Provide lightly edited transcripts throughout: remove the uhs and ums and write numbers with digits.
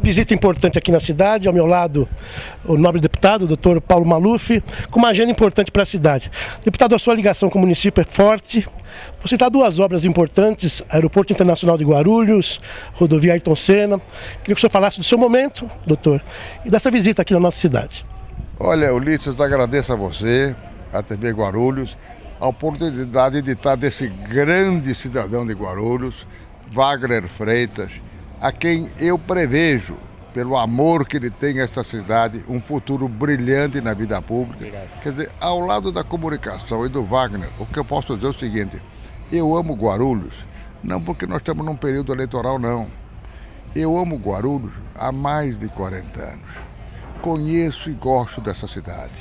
visita importante aqui na cidade, ao meu lado o nobre deputado, o doutor Paulo Maluf, com uma agenda importante para a cidade. Deputado, a sua ligação com o município é forte. Vou citar duas obras importantes, Aeroporto Internacional de Guarulhos, Rodovia Ayrton Senna. Queria que o senhor falasse do seu momento, doutor, e dessa visita aqui na nossa cidade. Olha, Ulisses, agradeço a você, a TV Guarulhos, a oportunidade de estar desse grande cidadão de Guarulhos, Wagner Freitas, a quem eu prevejo, pelo amor que ele tem a esta cidade, um futuro brilhante na vida pública. Obrigado. Quer dizer, ao lado da comunicação e do Wagner, o que eu posso dizer é o seguinte: eu amo Guarulhos, não porque nós estamos num período eleitoral, não. Eu amo Guarulhos há mais de 40 anos. Conheço e gosto dessa cidade.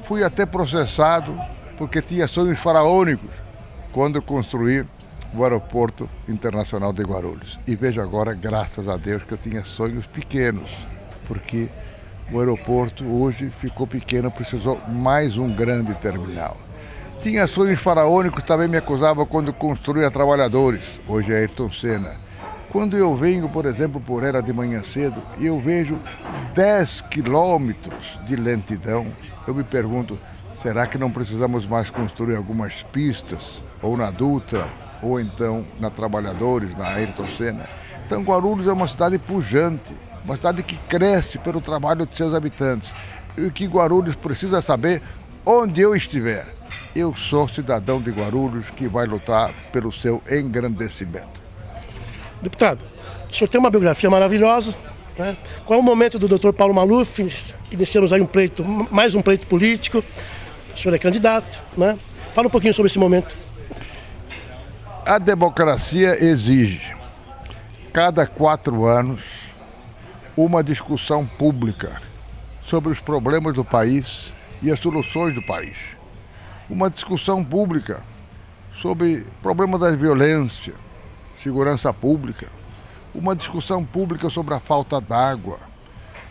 Fui até processado porque tinha sonhos faraônicos quando construí o Aeroporto Internacional de Guarulhos. E vejo agora, graças a Deus, que eu tinha sonhos pequenos, porque o aeroporto hoje ficou pequeno, precisou mais um grande terminal. Tinha sonhos faraônicos, também me acusavam quando construía trabalhadores, hoje é Ayrton Senna. Quando eu venho, por exemplo, por Era de manhã cedo, e eu vejo 10 quilômetros de lentidão, eu me pergunto, será que não precisamos mais construir algumas pistas, ou na Dutra, ou então na Trabalhadores, na Ayrton Senna? Então Guarulhos é uma cidade pujante, uma cidade que cresce pelo trabalho de seus habitantes. E o que Guarulhos precisa saber, onde eu estiver, eu sou cidadão de Guarulhos que vai lutar pelo seu engrandecimento. Deputado, o senhor tem uma biografia maravilhosa, né? Qual é o momento do doutor Paulo Maluf? Iniciamos aí mais um pleito político, o senhor é candidato, né? Fala um pouquinho sobre esse momento. A democracia exige, cada 4 anos, uma discussão pública sobre os problemas do país e as soluções do país. Uma discussão pública sobre o problema da violência, segurança pública. Uma discussão pública sobre a falta d'água.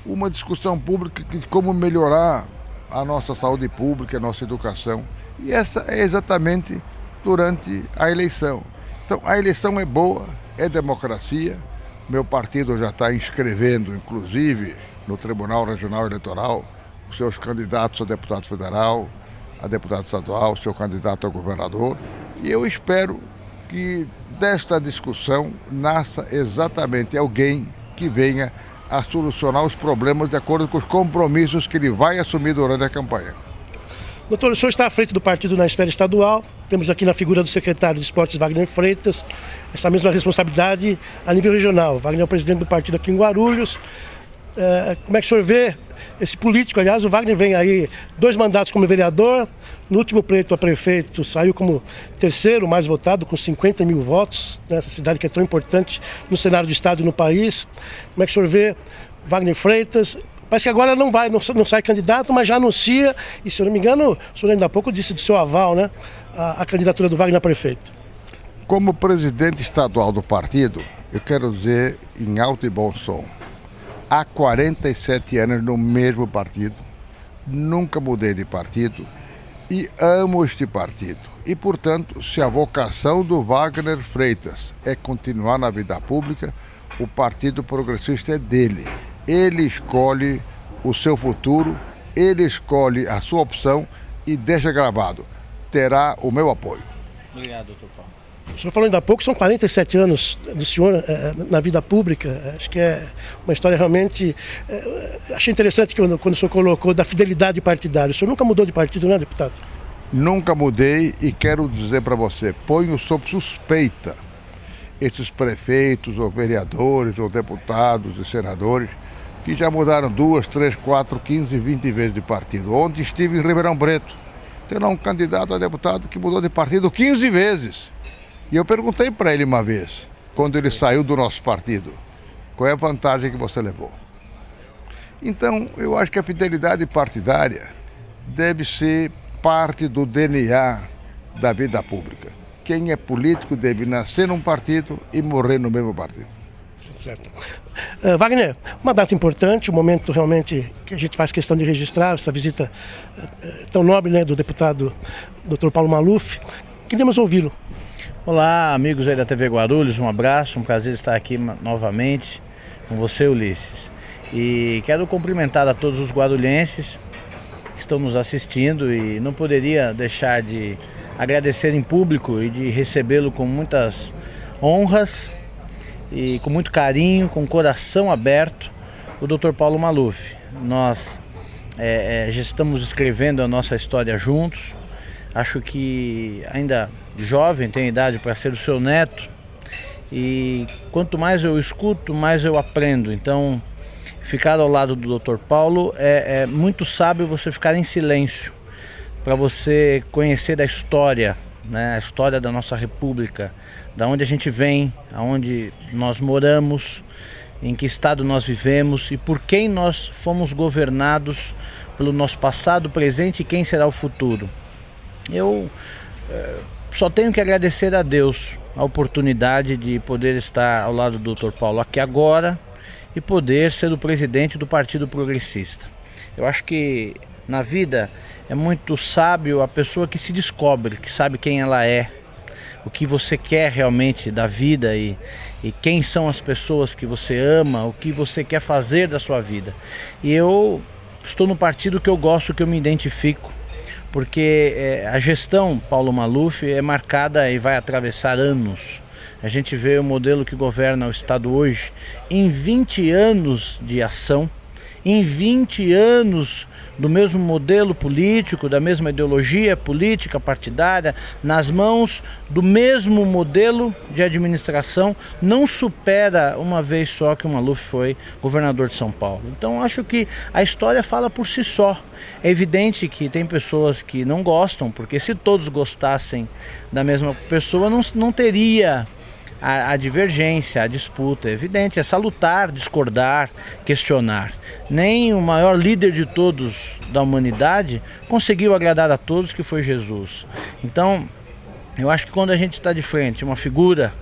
Uma discussão pública de como melhorar a nossa saúde pública, a nossa educação. E essa é exatamente durante a eleição. Então, a eleição é boa, é democracia. Meu partido já está inscrevendo, inclusive, no Tribunal Regional Eleitoral, os seus candidatos a deputado federal, a deputado estadual, seu candidato a governador. E eu espero que desta discussão nasça exatamente alguém que venha a solucionar os problemas de acordo com os compromissos que ele vai assumir durante a campanha. Doutor, o senhor está à frente do partido na esfera estadual, temos aqui na figura do secretário de Esportes, Wagner Freitas, essa mesma responsabilidade a nível regional. Wagner é o presidente do partido aqui em Guarulhos. Como é que o senhor vê esse político? Aliás, o Wagner vem aí 2 mandatos como vereador, no último pleito a prefeito saiu como terceiro mais votado, com 50 mil votos, nessa cidade que é tão importante no cenário do estado e no país. Como é que o senhor vê Wagner Freitas? Parece que agora não sai candidato, mas já anuncia, e se eu não me engano, o senhor ainda há pouco disse do seu aval, né, a candidatura do Wagner a prefeito. Como presidente estadual do partido, eu quero dizer em alto e bom som, há 47 anos no mesmo partido, nunca mudei de partido e amo este partido. E, portanto, se a vocação do Wagner Freitas é continuar na vida pública, o Partido Progressista é dele. Ele escolhe o seu futuro, ele escolhe a sua opção e deixa gravado. Terá o meu apoio. Obrigado, doutor Paulo. O senhor falou ainda há pouco, são 47 anos do senhor na vida pública. Acho que é uma história realmente... achei interessante quando o senhor colocou da fidelidade partidária. O senhor nunca mudou de partido, né, deputado? Nunca mudei e quero dizer para você, ponho sob suspeita esses prefeitos ou vereadores ou deputados e senadores que já mudaram 2, 3, 4, 15, 20 vezes de partido. Ontem estive em Ribeirão Preto, tem lá um candidato a deputado que mudou de partido 15 vezes. E eu perguntei para ele uma vez, quando ele saiu do nosso partido, qual é a vantagem que você levou? Então, eu acho que a fidelidade partidária deve ser parte do DNA da vida pública. Quem é político deve nascer num partido e morrer no mesmo partido. Certo. Wagner, uma data importante, um momento realmente que a gente faz questão de registrar, essa visita tão nobre, né, do deputado Dr. Paulo Maluf. Queríamos ouvi-lo. Olá, amigos aí da TV Guarulhos, um abraço, um prazer estar aqui novamente. com você, Ulisses. E quero cumprimentar a todos os guarulhenses que estão nos assistindo e não poderia deixar de agradecer em público e de recebê-lo com muitas honras e com muito carinho, com o coração aberto, o Dr. Paulo Maluf. Nós já estamos escrevendo a nossa história juntos. Acho que ainda jovem, tem idade para ser o seu neto. E quanto mais eu escuto, mais eu aprendo. Então, ficar ao lado do Dr. Paulo é muito sábio você ficar em silêncio, para você conhecer a história, né? A história da nossa república, da onde a gente vem, aonde nós moramos, em que estado nós vivemos e por quem nós fomos governados pelo nosso passado, presente e quem será o futuro. Eu só tenho que agradecer a Deus a oportunidade de poder estar ao lado do Dr. Paulo aqui agora e poder ser o presidente do Partido Progressista. Eu acho que na vida é muito sábio a pessoa que se descobre, que sabe quem ela é, o que você quer realmente da vida e quem são as pessoas que você ama, o que você quer fazer da sua vida. E eu estou no partido que eu gosto, que eu me identifico, porque a gestão Paulo Maluf é marcada e vai atravessar anos. A gente vê o modelo que governa o Estado hoje em 20 anos de ação, em 20 anos do mesmo modelo político, da mesma ideologia política partidária, nas mãos do mesmo modelo de administração, não supera uma vez só que o Maluf foi governador de São Paulo. Então acho que a história fala por si só. É evidente que tem pessoas que não gostam, porque se todos gostassem da mesma pessoa, não teria a divergência, a disputa. É evidente, é salutar, discordar, questionar. Nem o maior líder de todos da humanidade conseguiu agradar a todos, que foi Jesus. Então, eu acho que quando a gente está de frente uma figura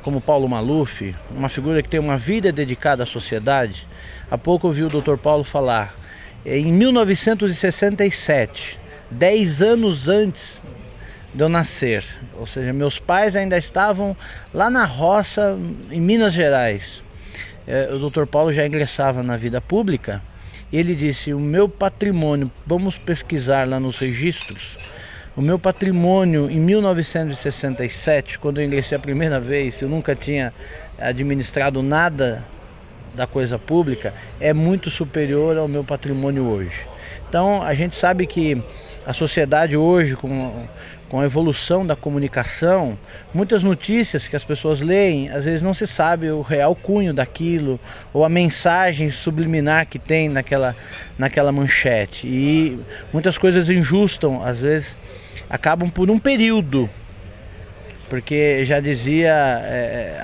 como Paulo Maluf, uma figura que tem uma vida dedicada à sociedade, há pouco eu ouvi o Dr. Paulo falar, em 1967, 10 anos antes de eu nascer, ou seja, meus pais ainda estavam lá na roça, em Minas Gerais. O Dr. Paulo já ingressava na vida pública. Ele disse: o meu patrimônio, vamos pesquisar lá nos registros, o meu patrimônio em 1967, quando eu ingressei a primeira vez, eu nunca tinha administrado nada da coisa pública, é muito superior ao meu patrimônio hoje. Então a gente sabe que a sociedade hoje, com a evolução da comunicação, muitas notícias que as pessoas leem, às vezes não se sabe o real cunho daquilo, ou a mensagem subliminar que tem naquela manchete. E muitas coisas injustam, às vezes acabam por um período, porque já dizia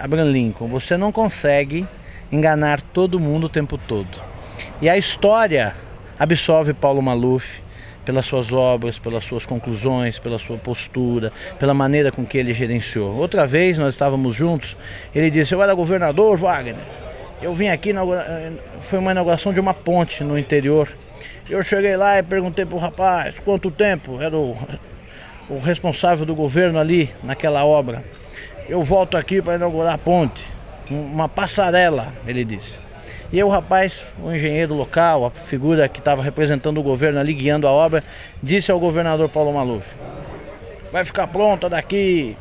Abraham Lincoln, você não consegue enganar todo mundo o tempo todo. E a história absolve Paulo Maluf pelas suas obras, pelas suas conclusões, pela sua postura, pela maneira com que ele gerenciou. Outra vez nós estávamos juntos, ele disse: eu era governador, Wagner, eu vim aqui, foi uma inauguração de uma ponte no interior. Eu cheguei lá e perguntei para o rapaz quanto tempo, era o responsável do governo ali naquela obra. Eu volto aqui para inaugurar a ponte, uma passarela, ele disse. E aí o rapaz, o engenheiro local, a figura que estava representando o governo ali, guiando a obra, disse ao governador Paulo Maluf: vai ficar pronta daqui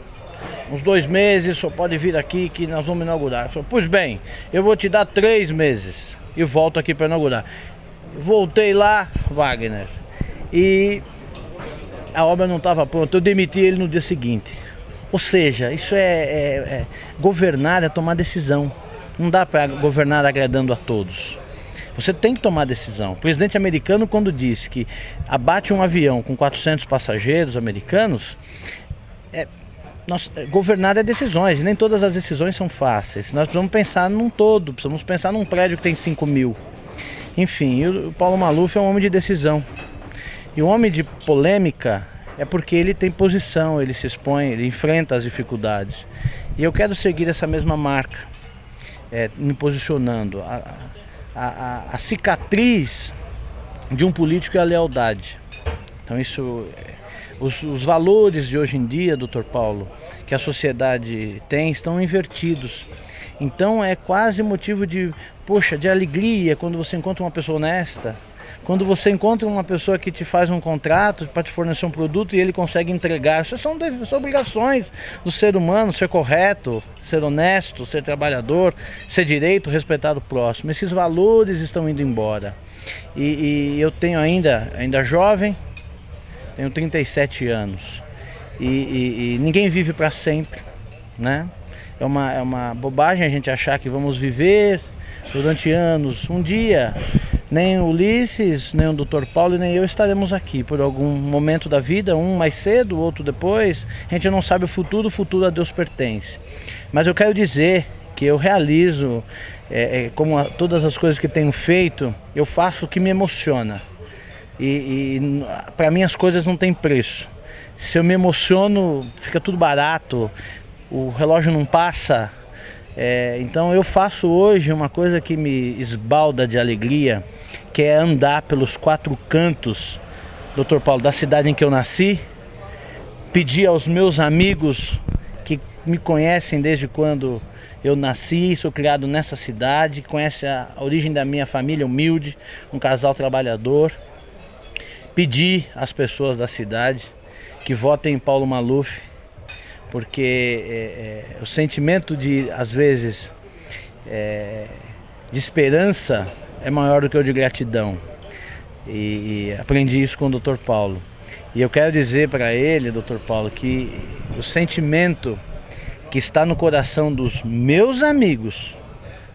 uns 2 meses, só pode vir aqui que nós vamos inaugurar. Ele falou: pois bem, eu vou te dar 3 meses e volto aqui para inaugurar. Voltei lá, Wagner, e a obra não estava pronta, eu demiti ele no dia seguinte. Ou seja, isso governar é tomar decisão. Não dá para governar agradando a todos. Você tem que tomar decisão. O presidente americano, quando disse que abate um avião com 400 passageiros americanos, governar é decisões. Nem todas as decisões são fáceis. Nós precisamos pensar num todo, precisamos pensar num prédio que tem 5.000. Enfim, o Paulo Maluf é um homem de decisão. E um homem de polêmica é porque ele tem posição, ele se expõe, ele enfrenta as dificuldades. E eu quero seguir essa mesma marca. Me posicionando. A cicatriz de um político é a lealdade. Então isso, os valores de hoje em dia, Dr. Paulo, que a sociedade tem, estão invertidos. Então é quase motivo de, poxa, de alegria quando você encontra uma pessoa honesta, quando você encontra uma pessoa que te faz um contrato para te fornecer um produto e ele consegue entregar. Isso são obrigações do ser humano, ser correto, ser honesto, ser trabalhador, ser direito, respeitar o próximo. Esses valores estão indo embora. E eu tenho ainda jovem, tenho 37 anos. E ninguém vive para sempre, né? É uma bobagem a gente achar que vamos viver durante anos. Um dia, nem o Ulisses, nem o Dr. Paulo, nem eu estaremos aqui por algum momento da vida, um mais cedo, o outro depois. A gente não sabe o futuro a Deus pertence. Mas eu quero dizer que eu realizo, como todas as coisas que tenho feito, eu faço o que me emociona. E para mim as coisas não têm preço. Se eu me emociono, fica tudo barato, o relógio não passa. Então eu faço hoje uma coisa que me esbalda de alegria, que é andar pelos 4 cantos, Dr. Paulo, da cidade em que eu nasci, pedir aos meus amigos que me conhecem desde quando eu nasci, sou criado nessa cidade, que conhecem a origem da minha família humilde, um casal trabalhador, pedir às pessoas da cidade que votem em Paulo Maluf, porque o sentimento de, às vezes, de esperança é maior do que o de gratidão. E aprendi isso com o Dr. Paulo. E eu quero dizer para ele, Dr. Paulo, que o sentimento que está no coração dos meus amigos,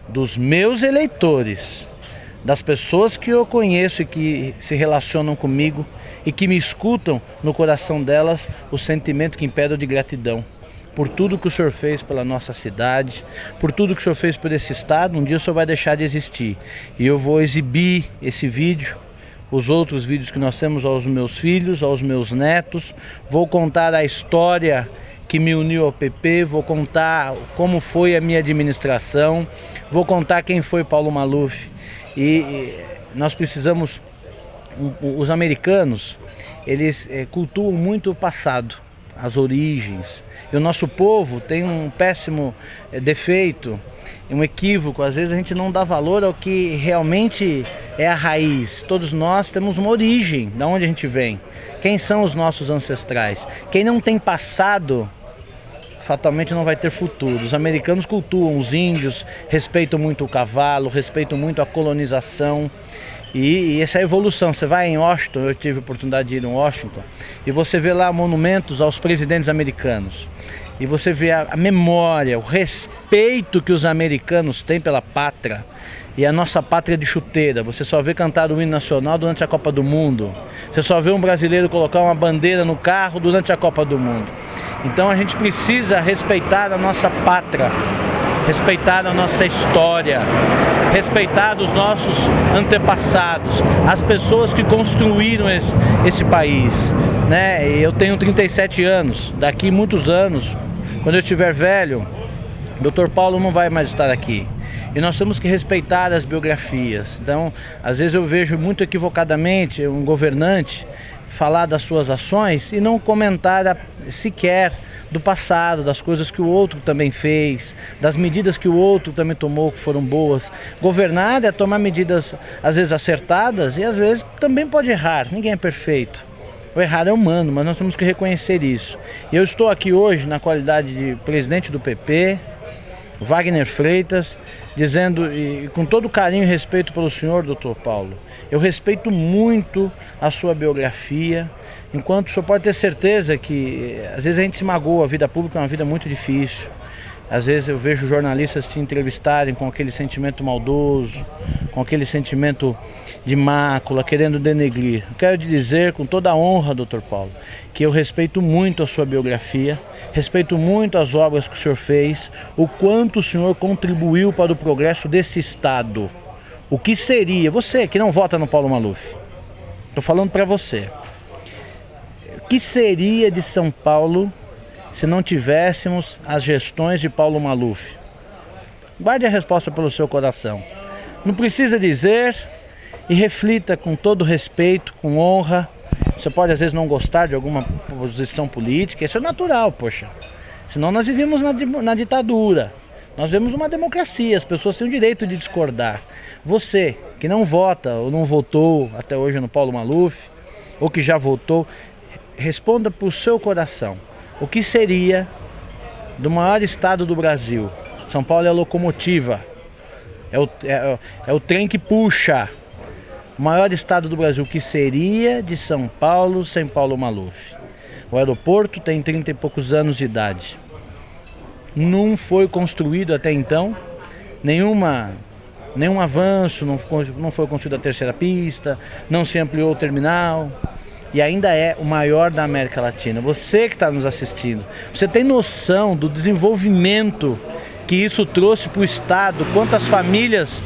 dos meus eleitores, das pessoas que eu conheço e que se relacionam comigo, e que me escutam no coração delas o sentimento que impede de gratidão por tudo que o senhor fez pela nossa cidade, por tudo que o senhor fez por esse estado. Um dia o senhor vai deixar de existir e eu vou exibir esse vídeo, os outros vídeos que nós temos aos meus filhos, aos meus netos. Vou contar a história que me uniu ao PP, vou contar como foi a minha administração, vou contar quem foi Paulo Maluf. E nós precisamos... Os americanos, eles cultuam muito o passado, as origens. E o nosso povo tem um péssimo defeito, um equívoco. Às vezes a gente não dá valor ao que realmente é a raiz. Todos nós temos uma origem, de onde a gente vem. Quem são os nossos ancestrais? Quem não tem passado, fatalmente não vai ter futuro. Os americanos cultuam os índios, respeitam muito o cavalo, respeitam muito a colonização. E essa é a evolução. Você vai em Washington, eu tive a oportunidade de ir em Washington, e você vê lá monumentos aos presidentes americanos. E você vê a memória, o respeito que os americanos têm pela pátria. E a nossa pátria de chuteira. Você só vê cantar o hino nacional durante a Copa do Mundo. Você só vê um brasileiro colocar uma bandeira no carro durante a Copa do Mundo. Então a gente precisa respeitar a nossa pátria, respeitar a nossa história, respeitar os nossos antepassados, as pessoas que construíram esse país, né? Eu tenho 37 anos, daqui muitos anos, quando eu estiver velho, Dr. Paulo não vai mais estar aqui. E nós temos que respeitar as biografias. Então, às vezes eu vejo muito equivocadamente um governante falar das suas ações e não comentar sequer do passado, das coisas que o outro também fez, das medidas que o outro também tomou que foram boas. Governar é tomar medidas às vezes acertadas e às vezes também pode errar, ninguém é perfeito. O errar é humano, mas nós temos que reconhecer isso. E eu estou aqui hoje na qualidade de presidente do PP, Wagner Freitas, dizendo, e com todo carinho e respeito pelo senhor, Dr. Paulo, eu respeito muito a sua biografia, enquanto o senhor pode ter certeza que às vezes a gente se magoa, a vida pública é uma vida muito difícil. Às vezes eu vejo jornalistas te entrevistarem com aquele sentimento maldoso, com aquele sentimento de mácula, querendo denegrir. Eu quero te dizer com toda a honra, Dr. Paulo, que eu respeito muito a sua biografia, respeito muito as obras que o senhor fez, o quanto o senhor contribuiu para o progresso desse estado. O que seria, você que não vota no Paulo Maluf, estou falando para você, o que seria de São Paulo se não tivéssemos as gestões de Paulo Maluf? Guarde a resposta pelo seu coração. Não precisa dizer e reflita com todo respeito, com honra. Você pode às vezes não gostar de alguma posição política, isso é natural, poxa. Senão nós vivíamos na ditadura. Nós vemos uma democracia, as pessoas têm o direito de discordar. Você, que não vota ou não votou até hoje no Paulo Maluf, ou que já votou, responda por seu coração. O que seria do maior estado do Brasil? São Paulo é a locomotiva, é o trem que puxa. O maior estado do Brasil, o que seria de São Paulo sem Paulo Maluf? O aeroporto tem 30 e poucos anos de idade. Não foi construído até então nenhum avanço, não foi construída a terceira pista, não se ampliou o terminal e ainda é o maior da América Latina. Você que está nos assistindo, você tem noção do desenvolvimento que isso trouxe para o estado, quantas famílias,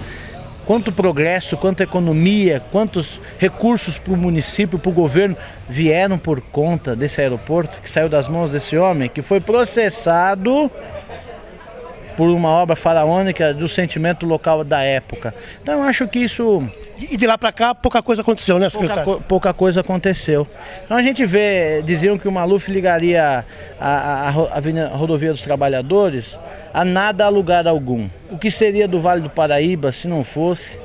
quanto progresso, quanta economia, quantos recursos para o município, para o governo vieram por conta desse aeroporto que saiu das mãos desse homem, que foi processado por uma obra faraônica do sentimento local da época. Então eu acho que isso... E de lá para cá pouca coisa aconteceu, né, secretário? Pouca coisa aconteceu. Então a gente vê, diziam que o Maluf ligaria a rodovia dos Trabalhadores a nada, a lugar algum. O que seria do Vale do Paraíba se não fosse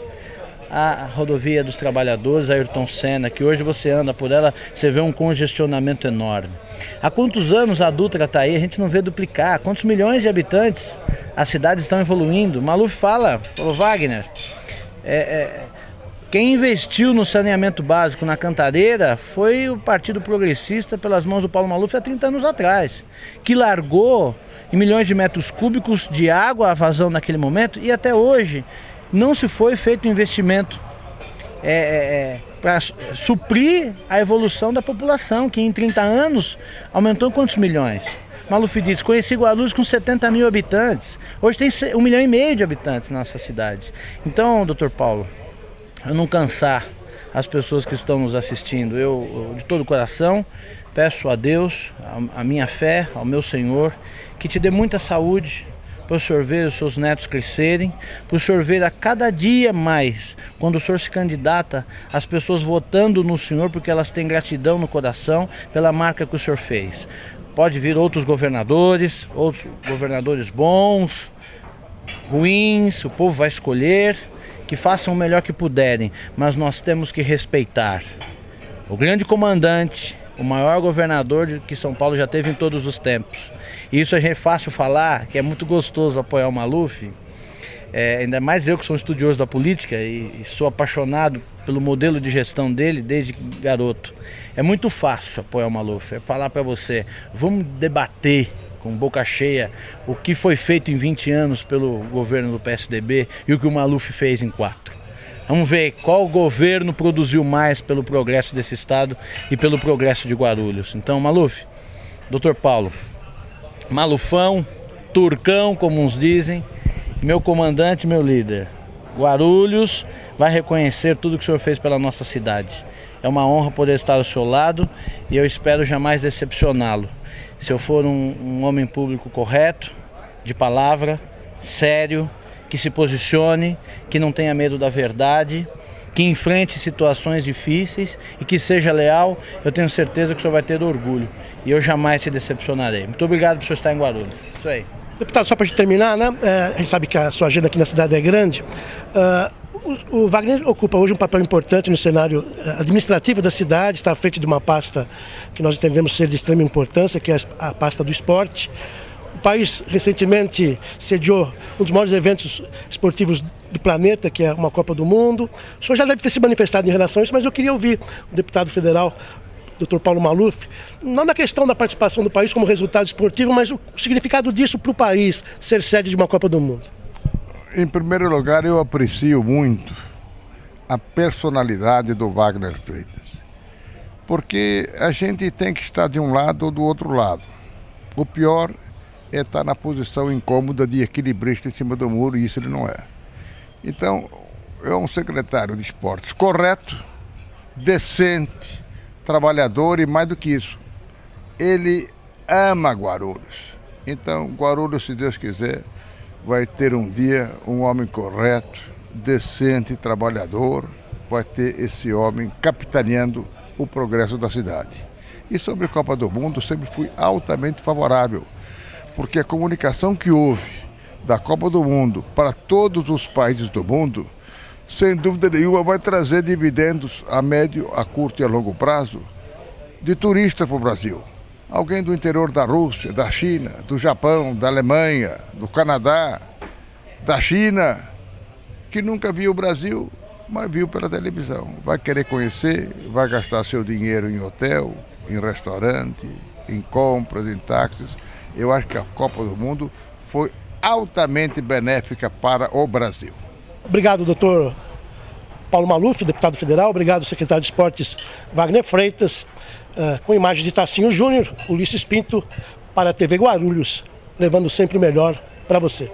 a rodovia dos Trabalhadores, a Ayrton Senna, que hoje você anda por ela, você vê um congestionamento enorme. Há quantos anos a Dutra está aí, a gente não vê duplicar, quantos milhões de habitantes as cidades estão evoluindo. Maluf falou, Wagner, quem investiu no saneamento básico na Cantareira foi o Partido Progressista pelas mãos do Paulo Maluf há 30 anos atrás, que largou em milhões de metros cúbicos de água a vazão naquele momento e até hoje não se foi feito investimento para suprir a evolução da população, que em 30 anos aumentou quantos milhões? Maluf diz, conheci Guarulhos com 70 mil habitantes, hoje tem 1,5 milhão de habitantes na nossa cidade. Então, doutor Paulo, eu não cansar as pessoas que estão nos assistindo, eu de todo o coração peço a Deus, a minha fé, ao meu Senhor, que te dê muita saúde, para o senhor ver os seus netos crescerem, para o senhor ver a cada dia mais, quando o senhor se candidata, as pessoas votando no senhor porque elas têm gratidão no coração pela marca que o senhor fez. Pode vir outros governadores bons, ruins, o povo vai escolher, que façam o melhor que puderem, mas nós temos que respeitar o grande comandante, o maior governador que São Paulo já teve em todos os tempos. E isso é fácil falar, que é muito gostoso apoiar o Maluf, ainda mais eu que sou um estudioso da política e sou apaixonado pelo modelo de gestão dele desde garoto. É muito fácil apoiar o Maluf, é falar para você, vamos debater com boca cheia o que foi feito em 20 anos pelo governo do PSDB e o que o Maluf fez em 4. Vamos ver qual governo produziu mais pelo progresso desse estado e pelo progresso de Guarulhos. Então, Maluf, doutor Paulo, Malufão, Turcão, como uns dizem, meu comandante, meu líder, Guarulhos vai reconhecer tudo que o senhor fez pela nossa cidade. É uma honra poder estar ao seu lado e eu espero jamais decepcioná-lo. Se eu for um homem público correto, de palavra, sério, que se posicione, que não tenha medo da verdade, que enfrente situações difíceis e que seja leal, eu tenho certeza que o senhor vai ter orgulho e eu jamais te decepcionarei. Muito obrigado por o senhor estar em Guarulhos. Isso aí. Deputado, só para a gente terminar, né? A gente sabe que a sua agenda aqui na cidade é grande. O Wagner ocupa hoje um papel importante no cenário administrativo da cidade, está à frente de uma pasta que nós entendemos ser de extrema importância, que é a pasta do esporte. O país recentemente sediou um dos maiores eventos esportivos do planeta, que é uma Copa do Mundo. O senhor já deve ter se manifestado em relação a isso, mas eu queria ouvir o deputado federal, Dr. Paulo Maluf, não na questão da participação do país como resultado esportivo, mas o significado disso para o país ser sede de uma Copa do Mundo. Em primeiro lugar, eu aprecio muito a personalidade do Wagner Freitas, porque a gente tem que estar de um lado ou do outro lado. O pior é estar na posição incômoda de equilibrista em cima do muro, e isso ele não é. Então, é um secretário de esportes correto, decente, trabalhador e mais do que isso, ele ama Guarulhos. Então, Guarulhos, se Deus quiser, vai ter um dia um homem correto, decente, trabalhador, vai ter esse homem capitaneando o progresso da cidade. E sobre a Copa do Mundo, sempre fui altamente favorável, porque a comunicação que houve da Copa do Mundo para todos os países do mundo, sem dúvida nenhuma vai trazer dividendos a médio, a curto e a longo prazo de turistas para o Brasil. Alguém do interior da Rússia, da China, do Japão, da Alemanha, do Canadá, da China, que nunca viu o Brasil, mas viu pela televisão. Vai querer conhecer, vai gastar seu dinheiro em hotel, em restaurante, em compras, em táxis. Eu acho que a Copa do Mundo foi altamente benéfica para o Brasil. Obrigado, doutor Paulo Maluf, deputado federal. Obrigado, secretário de Esportes Wagner Freitas. Com imagem de Tacinho Júnior, Ulisses Pinto, para a TV Guarulhos, levando sempre o melhor para você.